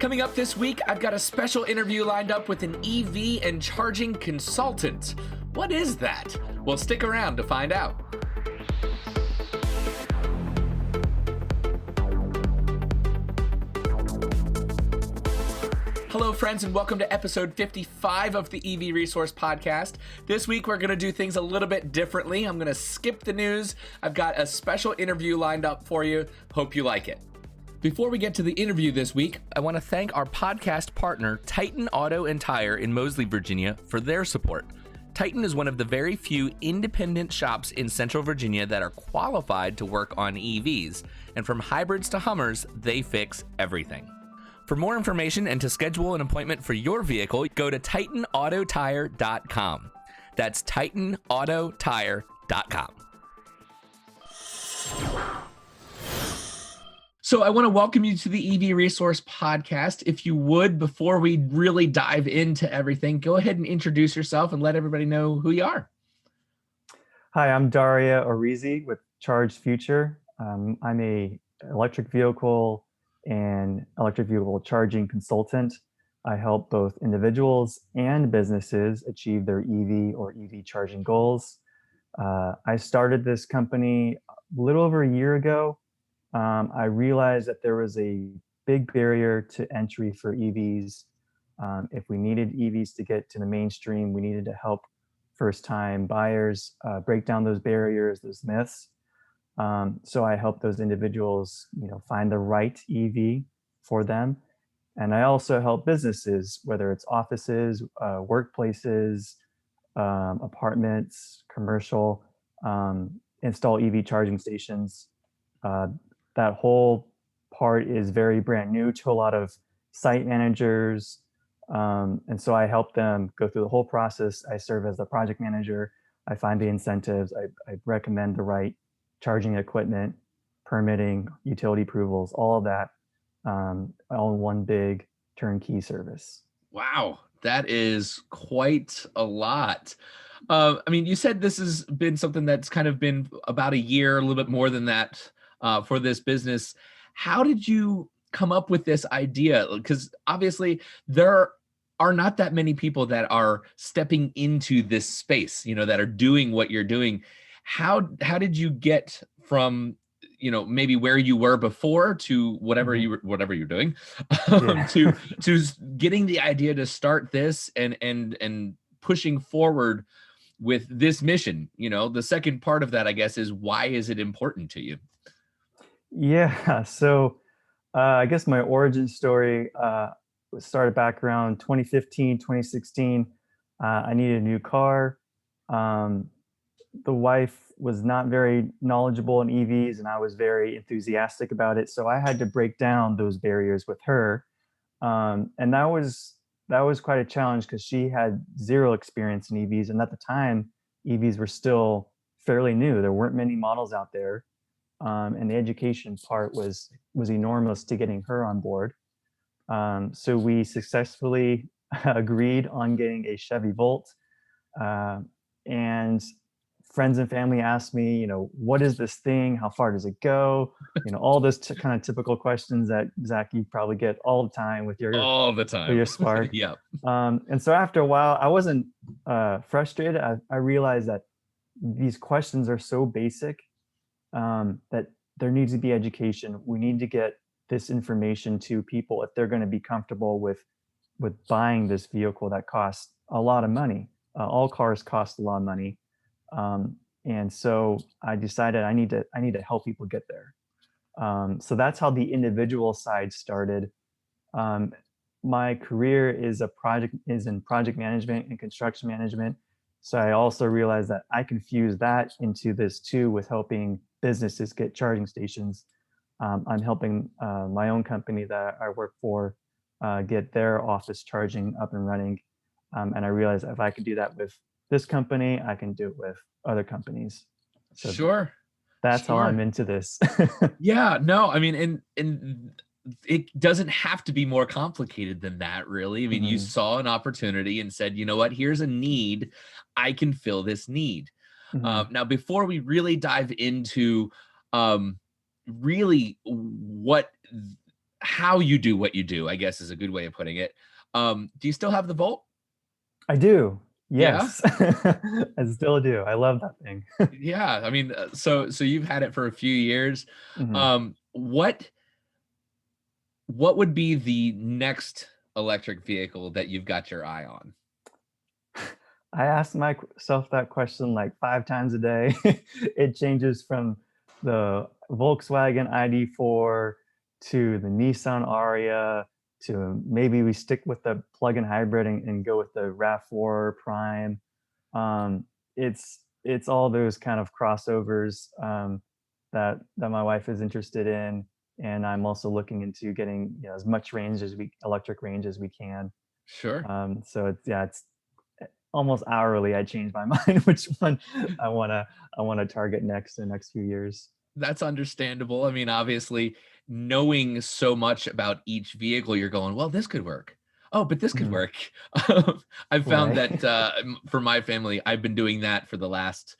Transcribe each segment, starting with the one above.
Coming up this week, I've got a special interview lined up with an EV and charging consultant. What is that? Well, stick around to find out. Hello, friends, and welcome to episode 55 of the EV Resource Podcast. This week, we're going to do things a little bit differently. I'm going to skip the news. I've got a special interview lined up for you. Hope you like it. Before we get to the interview this week, I want to thank our podcast partner, Titan Auto and Tire in Moseley, Virginia, for their support. Titan is one of the very few independent shops in Central Virginia that are qualified to work on EVs. And from hybrids to Hummers, they fix everything. For more information and to schedule an appointment for your vehicle, go to TitanAutoTire.com. That's TitanAutoTire.com. So I want to welcome you to the EV Resource Podcast. If you would, before we really dive into everything, go ahead and introduce yourself and let everybody know who you are. Hi, I'm Darya Oreizi with Charge Future. I'm a electric vehicle and electric vehicle charging consultant. I help both individuals and businesses achieve their EV or EV charging goals. I started this company a little over a year ago. I realized that there was a big barrier to entry for EVs. If we needed EVs to get to the mainstream, we needed to help first-time buyers break down those barriers, those myths. So I help those individuals, find the right EV for them. And I also help businesses, whether it's offices, workplaces, apartments, commercial, install EV charging stations. That whole part is very brand new to a lot of site managers. And so I help them go through the whole process. I serve as the project manager. I find the incentives. I recommend the right charging equipment, permitting, utility approvals, all of that, all in one big turnkey service. Wow, that is quite a lot. You said this has been something that's kind of been about a year, a little bit more than that for this business. How did you come up with this idea? Because obviously there are not that many people that are stepping into this space, that are doing what you're doing. How did you get from, maybe where you were before to whatever you're doing, to getting the idea to start this and pushing forward with this mission? The second part of that, I guess, is why is it important to you? Yeah. So I guess my origin story started back around 2015, 2016. I needed a new car. The wife was not very knowledgeable in EVs, and I was very enthusiastic about it. So I had to break down those barriers with her. And that was quite a challenge because she had zero experience in EVs. And at the time, EVs were still fairly new. There weren't many models out there. And the education part was enormous to getting her on board. So we successfully agreed on getting a Chevy Volt. And friends and family asked me, what is this thing? How far does it go? All this kind of typical questions that, Zach, you probably get all the time with your Spark. Yeah. And so after a while, I wasn't frustrated. I realized that these questions are so basic that there needs to be education. We need to get this information to people if they're going to be comfortable with buying this vehicle that costs a lot of money. All cars cost a lot of money. And so I decided I need to help people get there. So that's how the individual side started. My career is in project management and construction management. So I also realized that I can fuse that into this too with helping businesses get charging stations. I'm helping my own company that I work for get their office charging up and running. And I realized if I could do that with this company, I can do it with other companies. So sure. That's how I'm into this. Yeah, no, and it doesn't have to be more complicated than that, really. You saw an opportunity and said, you know what, here's a need. I can fill this need. Now, before we really dive into really what how you do what you do, I guess is a good way of putting it. Do you still have the Volt? I do. Yeah. Yes. I still do. I love that thing. Yeah. I mean, so you've had it for a few years. Mhm. What would be the next electric vehicle that you've got your eye on? I ask myself that question like 5 times a day. It changes from the Volkswagen ID.4 to the Nissan Aria to maybe we stick with the plug-in hybrid and go with the RAV4 Prime. It's all those kind of crossovers that my wife is interested in, and I'm also looking into getting, as much range as electric range as we can. Sure. So it's almost hourly I change my mind which one I wanna I wanna target next in the next few years. That's understandable. I mean, obviously, knowing so much about each vehicle, you're going, well, this could work. Oh, but this could Mhm. work. I've found Right. that for my family, I've been doing that for the last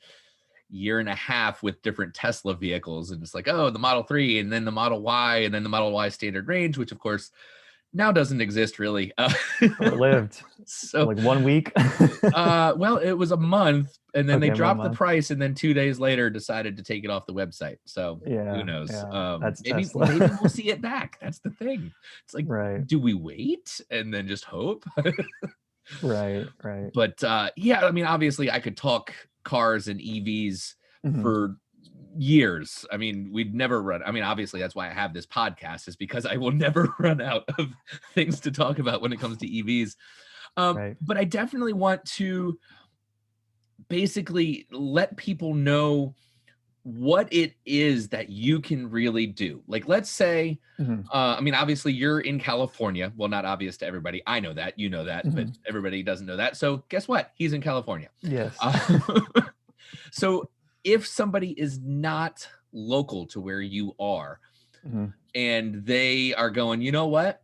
year and a half with different Tesla vehicles. And it's like, oh, the Model 3, and then the Model Y, and then the Model Y standard range, which of course now doesn't exist really. Short-lived. So Like 1 week? well, it was a month, and then they Okay, 1 dropped the month. price, and then 2 days later decided to take it off the website. So who Yeah, knows? yeah, that's Maybe Tesla. we'll see it back. That's the thing. It's like, Right, do we wait and then just hope? right. But yeah, I mean, obviously, I could talk cars and EVs Mhm, for years. I mean, we'd never run. I mean, obviously, that's why I have this podcast, is because I will never run out of things to talk about when it comes to EVs. right. But I definitely want to basically let people know what it is that you can really do. Like, let's say, Mhm, I mean, obviously, you're in California. Well, not obvious to everybody. I know that, you know that, but mhm. everybody doesn't know that. So, guess what? He's in California. Yes. Uh, so, if somebody is not local to where you are Mhm, and they are going, you know what?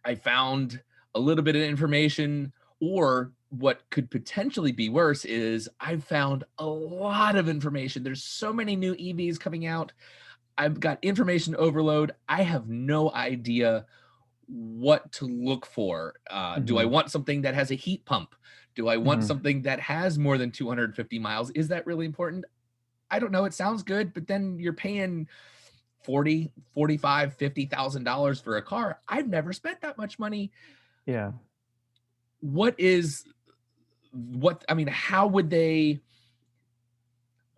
I found a little bit of information, or what could potentially be worse is I found a lot of information. There's so many new EVs coming out. I've got information overload. I have no idea what to look for. Do I mhm, want something that has a heat pump? Do I want mhm. something that has more than 250 miles? Is that really important? I don't know. It sounds good, but then you're paying 40, 45, $50,000 for a car. I've never spent that much money. Yeah. What is what I mean, how would they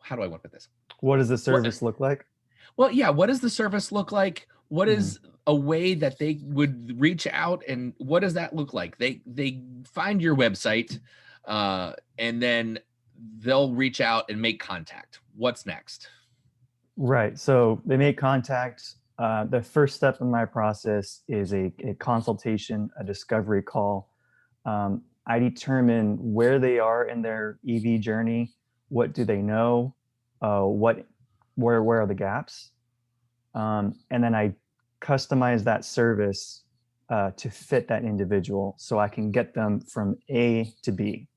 how do I want to put this? What does the What service look like? well, yeah, what does the service look like? What Mhm, is a way that they would reach out, and what does that look like? They find your website, and then they'll reach out and make contact. What's next? right, so they make contact. The first step in my process is a consultation, a discovery call. I determine where they are in their EV journey. What do they know? What where are the gaps? And then I customize that service to fit that individual, so I can get them from A to B.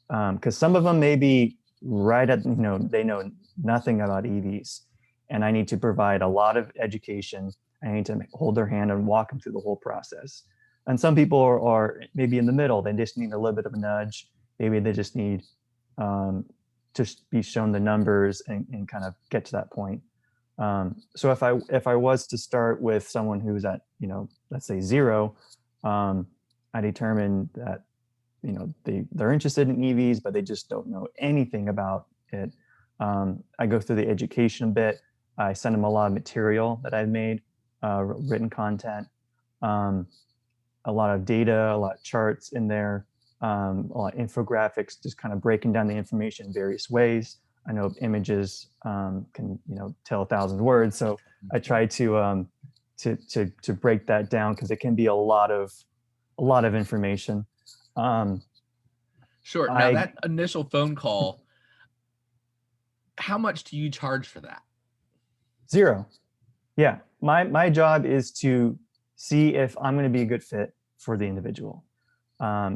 Because some of them may be right at, they know nothing about EVs, and I need to provide a lot of education. I need to hold their hand and walk them through the whole process. And some people are maybe in the middle. They just need a little bit of a nudge. Maybe they just need um, to be shown the numbers and kind of get to that point. So if I was to start with someone who's at, let's say 0, I determine that, they're interested in EVs, but they just don't know anything about it. I go through the education bit. I send them a lot of material that I've made, written content, um, a lot of data, a lot of charts in there, a lot of infographics, just kind of breaking down the information in various ways. I know images can, tell 1,000 words, so I try to break that down because it can be a lot of information. Um, Sure. Now I that initial phone call, how much do you charge for that? 0. Yeah, my job is to see if I'm going to be a good fit for the individual.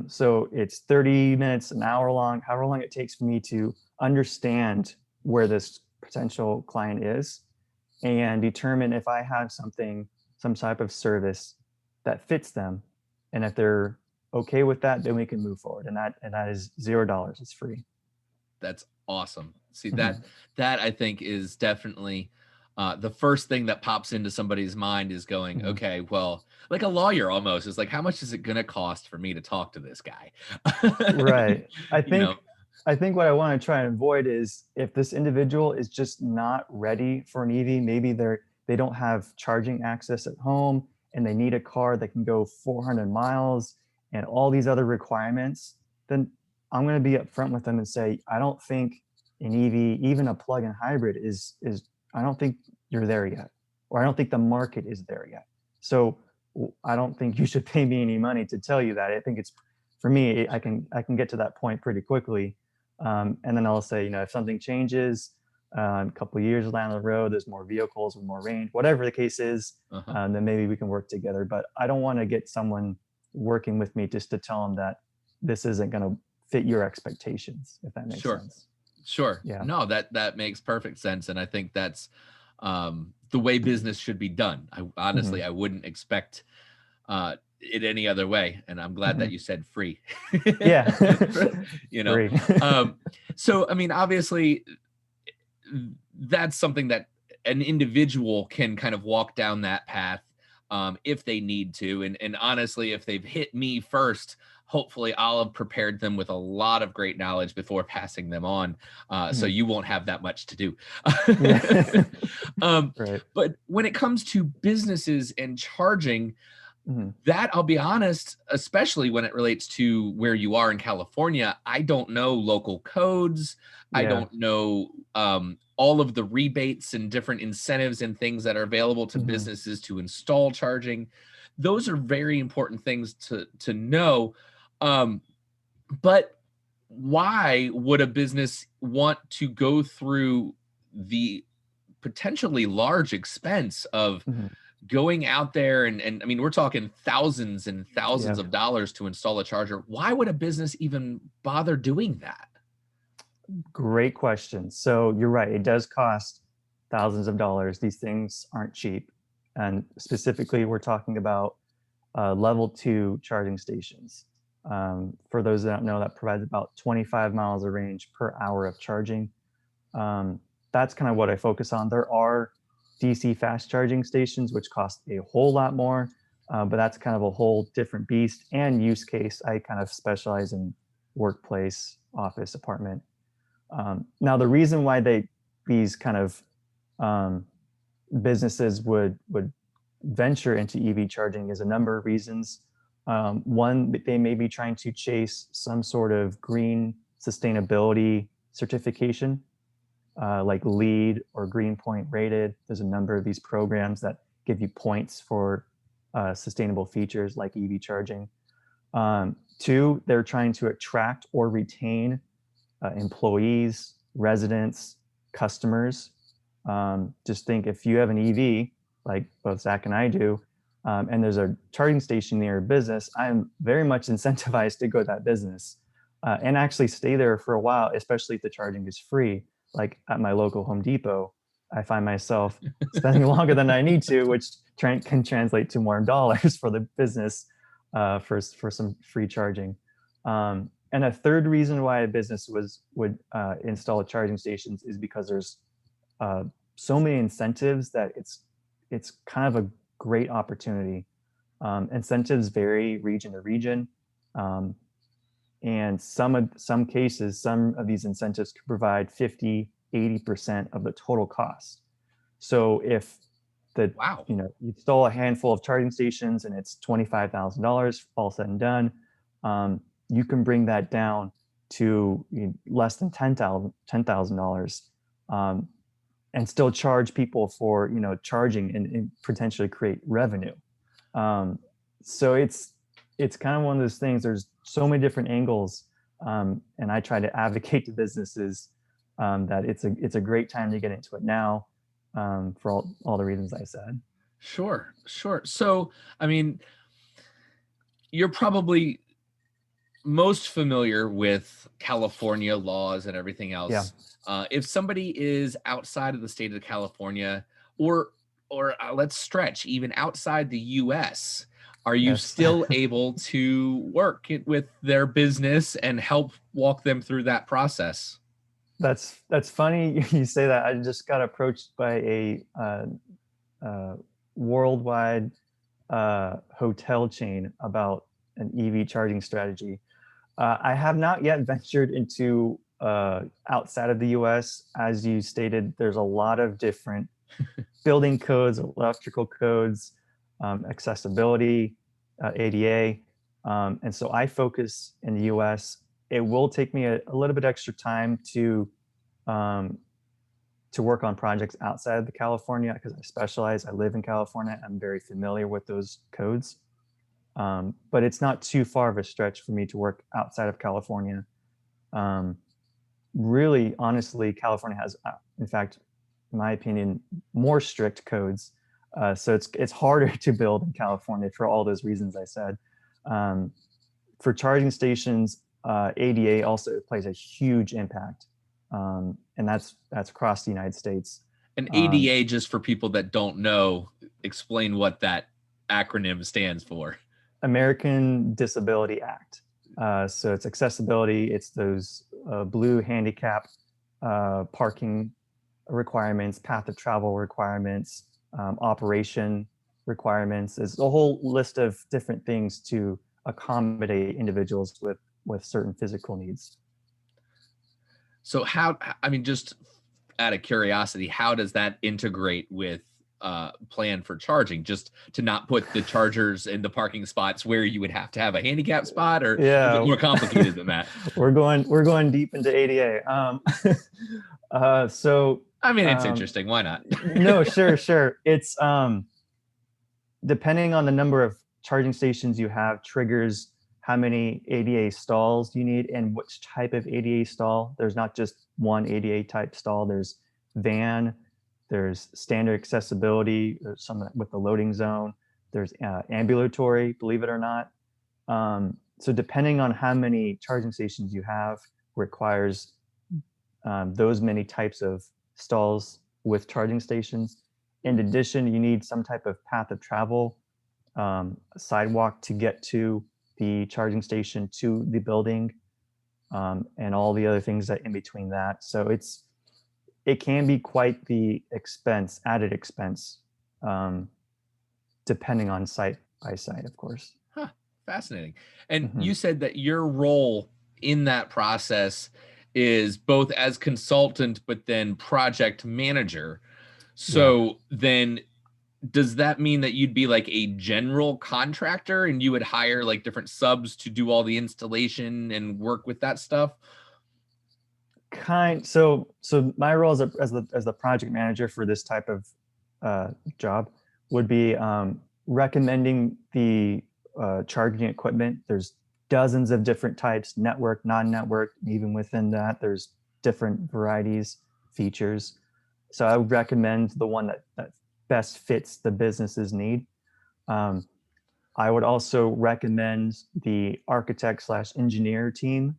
So it's 30 minutes, an hour long, however long it takes for me to understand where this potential client is and determine if I have something some type of service that fits them. And if they're okay with that, then we can move forward. And that is $0. It's free. That's awesome. See, Mhm. that I think is definitely the first thing that pops into somebody's mind is going, Mhm. okay, well, like a lawyer almost is like, how much is it going to cost for me to talk to this guy? Right. I You know, think I think what I want to try and avoid is if this individual is just not ready for an EV, maybe they don't have charging access at home and they need a car that can go 400 miles and all these other requirements, then I'm going to be upfront with them and say, I don't think an EV, even a plug-in hybrid is I don't think you're there yet, or I don't think the market is there yet. So I don't think you should pay me any money to tell you that. I think it's for me, I can get to that point pretty quickly, and then I'll say, if something changes, a couple of years down the road, there's more vehicles with more range, whatever the case is, uh-huh. then maybe we can work together. But I don't want to get someone working with me just to tell them that this isn't going to fit your expectations, if that makes Sure. sense. Sure. Yeah. No, that makes perfect sense, and I think that's the way business should be done. I Hmm. honestly, I wouldn't expect it any other way, and I'm glad Hmm. that you said free. Yeah. you know, Free. um, so I mean, obviously, that's something that an individual can kind of walk down that path if they need to. And honestly, if they've hit me first, hopefully I'll have prepared them with a lot of great knowledge before passing them on. So Mhm. you won't have that much to do. Yeah. um, Right. but when it comes to businesses and charging, Mhm. that I'll be honest, especially when it relates to where you are in California, I don't know local codes. I Yeah. don't know all of the rebates and different incentives and things that are available to Mhm. businesses to install charging. Those are very important things to know. Um, but why would a business want to go through the potentially large expense of Mhm. going out there and I mean, we're talking thousands and thousands Yeah. of dollars to install a charger. Why would a business even bother doing that? Great question. So you're right. It does cost thousands of dollars. These things aren't cheap. And specifically, we're talking about level two charging stations. For those that don't know, that provides about 25 miles of range per hour of charging. Um, that's kind of what I focus on. There are DC fast charging stations, which cost a whole lot more, but that's kind of a whole different beast and use case. I kind of specialize in workplace, office, apartment. Now, the reason why these kind of um, businesses would venture into EV charging is a number of reasons. One, they may be trying to chase some sort of green sustainability certification, like LEED or Green Point rated. There's a number of these programs that give you points for sustainable features like EV charging. Two, they're trying to attract or retain employees, residents, customers. Just think if you have an EV, like both Zach and I do, and there's a charging station near a business, I'm very much incentivized to go to that business and actually stay there for a while, especially if the charging is free. Like at my local Home Depot, I find myself spending longer than I need to, which can translate to more dollars for the business for some free charging. And a third reason why a business would install charging stations is because there's uh, so many incentives that it's kind of a great opportunity. Incentives vary region to region, um, and some cases, some of these incentives could provide 50, 80% of the total cost. So if the Wow. you install a handful of charging stations and it's $25,000 all said and done, you can bring that down to less than $10,000, and still charge people for charging and potentially create revenue. Um, so it's kind of one of those things. There's so many different angles, and I try to advocate to businesses that it's a great time to get into it now, for all the reasons I said. Sure, sure. So, I mean, you're probably most familiar with California laws and everything Yeah. else. If somebody is outside of the state of California, or or let's stretch even outside the US, are you Yes. still able to work with their business and help walk them through that process? That's funny you say that. I just got approached by a worldwide hotel chain about an EV charging strategy. I have not yet ventured into outside of the US. As you stated, there's a lot of different building codes, electrical codes, accessibility, ADA. And so I focus in the US. It will take me a little bit extra time um, to work on projects outside of the California because I specialize. I live in California. I'm very familiar with those codes. But it's not too far of a stretch for me to work outside of California. Um, Really, honestly, California has, in fact, in my opinion, more strict codes. So it's harder to build in California for all those reasons I said. Um, for charging stations, ADA also plays a huge impact, and that's across the United States. And Um, ADA, just for people that don't know, explain what that acronym stands for. American Disability Act. So it's accessibility. It's those blue handicap parking requirements, path of travel requirements, operation requirements. There's a whole list of different things to accommodate individuals with certain physical needs. So how, I mean, just out of curiosity, how does that integrate with plan for charging? Just to not put the chargers in the parking spots where you would have to have a handicap spot, or is it Yeah, more complicated than that? we're going deep into ADA. So I mean, it's interesting. Why not? no, sure. It's depending on the number of charging stations you have, triggers how many ADA stalls you need and which type of ADA stall. There's not just one ADA type stall. There's van, there's standard accessibility, there's some with the loading zone, there's ambulatory, believe it or not. So depending on how many charging stations you have requires those many types of stalls with charging stations. In addition, you need some type of path of travel, sidewalk to get to the charging station, to the building, and all the other things that in between that. So it can be quite the expense, added expense, depending on site by site, of course. Huh, fascinating. And Mhm. you said that your role in that process is both as consultant, but then project manager. Yeah. So then does that mean that you'd be like a general contractor and you would hire like different subs to do all the installation and work with that stuff? So my role as the project manager for this type of job would be recommending the charging equipment. There's dozens of different types, network, non-network. Even within that, there's different varieties, features. So I would recommend the one that best fits the business's need. Um, I would also recommend the architect slash engineer team.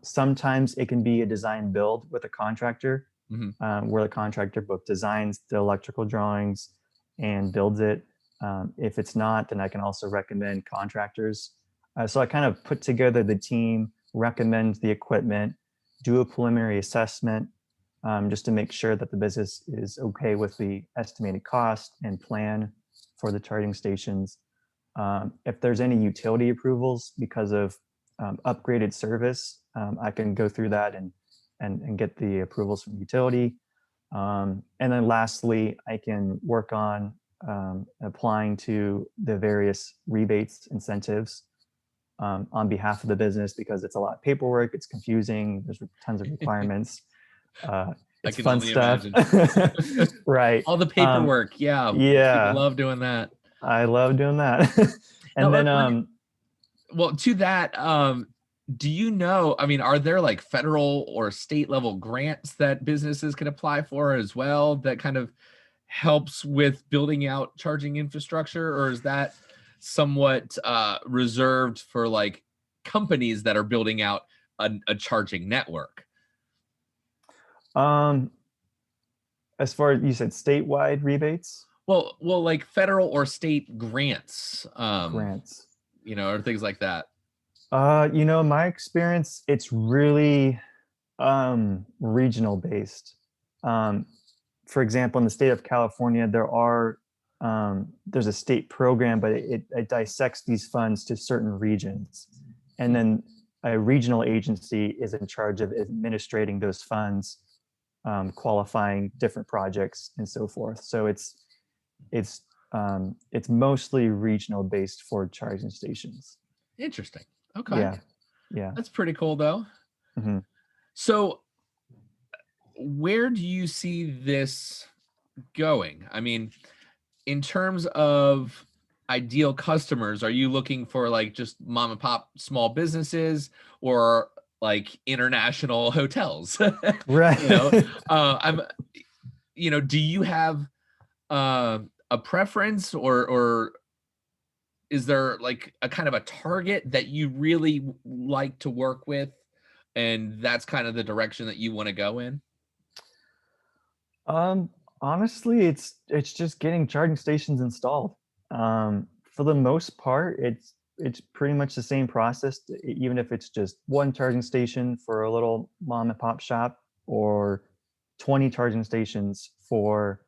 Sometimes it can be a design build with a contractor, Mhm. where the contractor both designs the electrical drawings and builds it. If it's not, then I can also recommend contractors. So I kind of put together the team, recommend the equipment, do a preliminary assessment, just to make sure that the business is okay with the estimated cost and plan for the charging stations. If there's any utility approvals because of upgraded service, I can go through that and get the approvals from utility. And then lastly, I can work on applying to the various rebates, incentives on behalf of the business because it's a lot of paperwork, it's confusing, there's tons of requirements. I It's can fun only stuff. imagine. Right. All the paperwork. Yeah. People Yeah, love doing that. I love doing that. Now, And then well, to that, do you know, I mean, are there like federal or state level grants that businesses can apply for as well that kind of helps with building out charging infrastructure, or is that somewhat reserved for like companies that are building out a charging network? um As far as you said, statewide rebates, Well, like federal or state grants, grants. or things like that. My experience, it's really regional based. Um, for example, in the state of California, there's a state program, but it dissects these funds to certain regions, and then a regional agency is in charge of administrating those funds, qualifying different projects, and so forth. So it's mostly regional based for charging stations. Interesting. Okay. Yeah. That's pretty cool though. Mhm. So where do you see this going? I mean, in terms of ideal customers, are you looking for like just mom and pop small businesses or like international hotels? Right. I'm, do you have a preference or is there like a kind of a target that you really like to work with, and that's kind of the direction that you want to go in? Um, Honestly, it's just getting charging stations installed. For the most part, it's pretty much the same process, even if it's just one charging station for a little mom and pop shop, or 20 charging stations for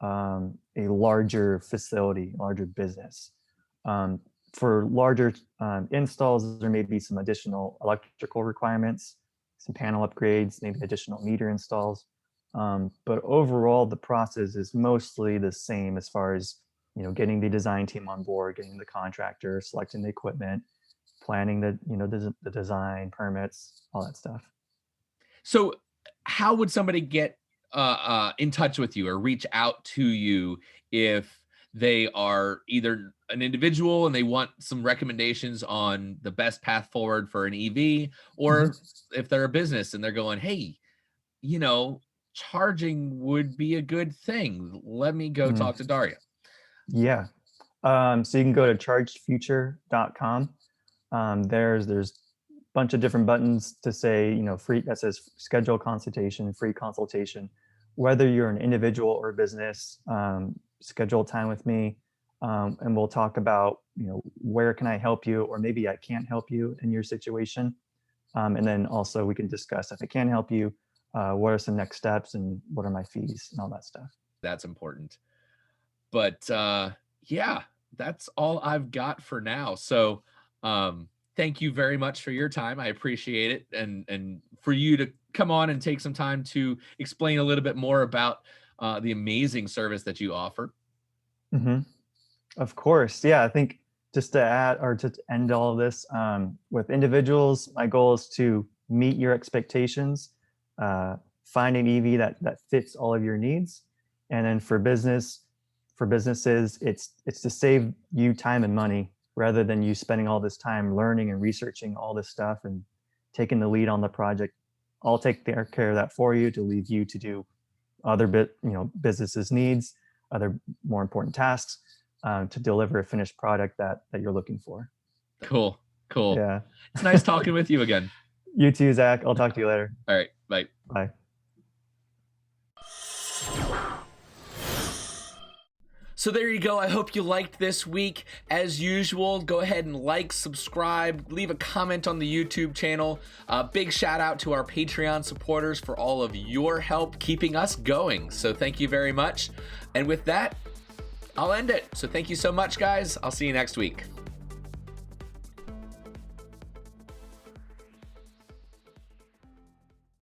a larger facility, larger business. Um, for larger installs, there may be some additional electrical requirements, some panel upgrades, maybe additional meter installs. But overall, the process is mostly the same as far as getting the design team on board, getting the contractor, selecting the equipment, planning the design, permits, all that stuff. So how would somebody get in touch with you or reach out to you if they are either an individual and they want some recommendations on the best path forward for an EV, or if they're a business and they're going, hey, charging would be a good thing. Let me go talk to Darya. Yeah. So you can go to chargefuture.com. There's a bunch of different buttons to say, free, that says schedule consultation, free consultation. Whether you're an individual or a business, schedule time with me, and we'll talk about, where can I help you, or maybe I can't help you in your situation. And then also we can discuss, if I can help you, what are some next steps and what are my fees and all that stuff. That's important. But yeah, that's all I've got for now. So thank you very much for your time. I appreciate it. And for you to come on and take some time to explain a little bit more about the amazing service that you offer. Of course. Yeah, I think just to add or to end all of this, with individuals, my goal is to meet your expectations, find an EV that fits all of your needs. And then for businesses, it's to save you time and money, rather than you spending all this time learning and researching all this stuff and taking the lead on the project. I'll take care of that for you, to leave you to do other businesses needs, other more important tasks, to deliver a finished product that you're looking for. Cool. Yeah. It's nice talking with you again. You too, Zach. I'll talk to you later. All right. Bye. Bye. So there you go. I hope you liked this week. As usual, go ahead and like, subscribe, leave a comment on the YouTube channel. Big shout out to our Patreon supporters for all of your help keeping us going. So thank you very much. And with that, I'll end it. So thank you so much, guys. I'll see you next week.